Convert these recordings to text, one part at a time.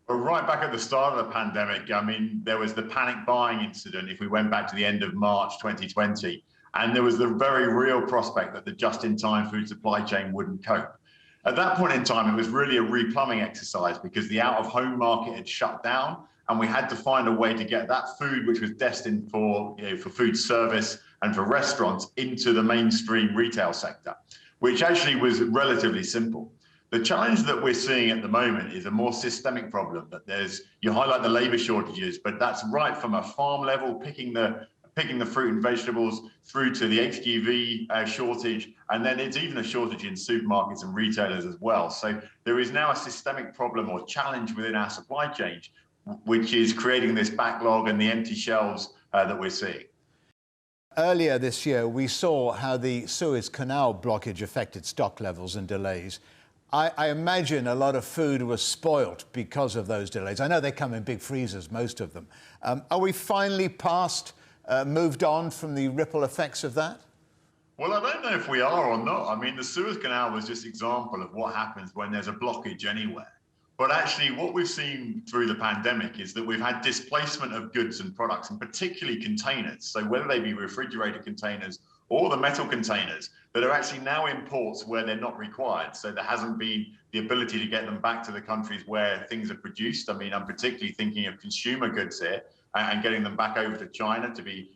Well, right back at the start of the pandemic, I mean, there was the panic buying incident if we went back to the end of March 2020, and there was the very real prospect that the just-in-time food supply chain wouldn't cope. At that point in time, it was really a replumbing exercise because the out-of-home market had shut down, and we had to find a way to get that food, which was destined for, for food service and for restaurants, into the mainstream retail sector, which actually was relatively simple. The challenge that we're seeing at the moment is a more systemic problem. That you highlight the labor shortages, but that's right from a farm level, picking the fruit and vegetables, through to the HGV shortage, and then it's even a shortage in supermarkets and retailers as well. So there is now a systemic problem or challenge within our supply chain, which is creating this backlog and the empty shelves that we're seeing. Earlier this year, we saw how the Suez Canal blockage affected stock levels and delays. I imagine a lot of food was spoilt because of those delays. I know they come in big freezers, most of them. Are we finally moved on from the ripple effects of that? Well, I don't know if we are or not. I mean, the Suez Canal was just an example of what happens when there's a blockage anywhere. But actually, what we've seen through the pandemic is that we've had displacement of goods and products, and particularly containers. So whether they be refrigerated containers or the metal containers that are actually now in ports where they're not required. So there hasn't been the ability to get them back to the countries where things are produced. I mean, I'm particularly thinking of consumer goods here and getting them back over to China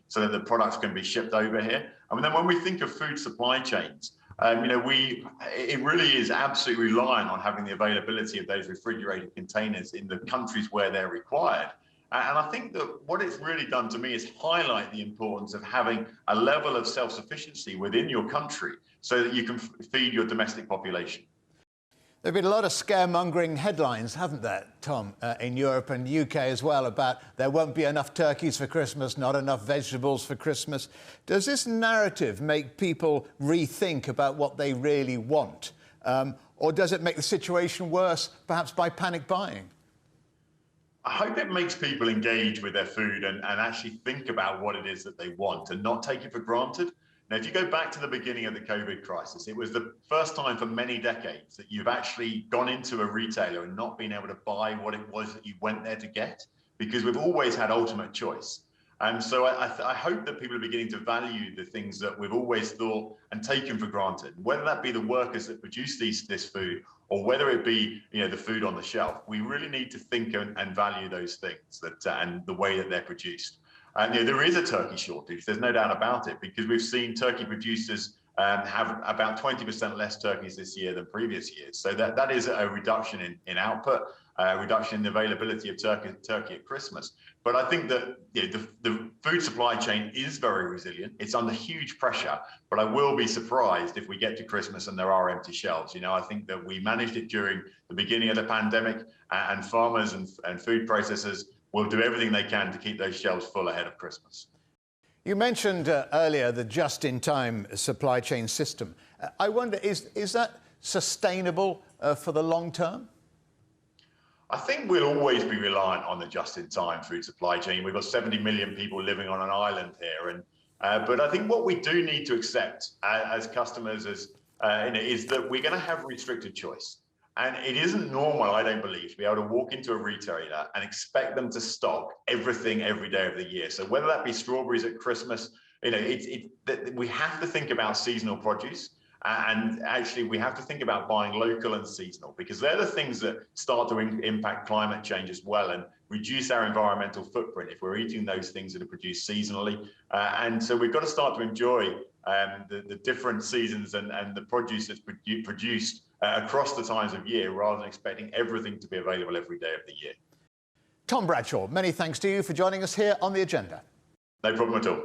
so that the products can be shipped over here. I mean, then when we think of food supply chains, it really is absolutely reliant on having the availability of those refrigerated containers in the countries where they're required. And I think that what it's really done to me is highlight the importance of having a level of self-sufficiency within your country so that you can feed your domestic population. There have been a lot of scaremongering headlines, haven't there, Tom, in Europe and UK as well, about there won't be enough turkeys for Christmas, not enough vegetables for Christmas. Does this narrative make people rethink about what they really want? Or does it make the situation worse, perhaps by panic buying? I hope it makes people engage with their food and actually think about what it is that they want and not take it for granted. Now, if you go back to the beginning of the COVID crisis, it was the first time for many decades that you've actually gone into a retailer and not been able to buy what it was that you went there to get, because we've always had ultimate choice. And so I hope that people are beginning to value the things that we've always thought and taken for granted, whether that be the workers that produce this food or whether it be the food on the shelf. We really need to think and value those things and the way that they're produced. And there is a turkey shortage, there's no doubt about it, because we've seen turkey producers have about 20% less turkeys this year than previous years. So that is a reduction in output, a reduction in the availability of turkey at Christmas. But I think that the food supply chain is very resilient. It's under huge pressure, but I will be surprised if we get to Christmas and there are empty shelves. I think that we managed it during the beginning of the pandemic, and farmers and food processors will do everything they can to keep those shelves full ahead of Christmas. You mentioned earlier the just-in-time supply chain system. I wonder, is that sustainable for the long term? I think we'll always be reliant on the just-in-time food supply chain. We've got 70 million people living on an island here, but I think what we do need to accept as customers is that we're going to have restricted choice. And it isn't normal, I don't believe, to be able to walk into a retailer and expect them to stock everything every day of the year. So whether that be strawberries at Christmas, we have to think about seasonal produce. And actually, we have to think about buying local and seasonal, because they're the things that start to impact climate change as well and reduce our environmental footprint if we're eating those things that are produced seasonally. And so we've got to start to enjoy the different seasons and the produce that's produced across the times of year, rather than expecting everything to be available every day of the year. Tom Bradshaw, many thanks to you for joining us here on The Agenda. No problem at all.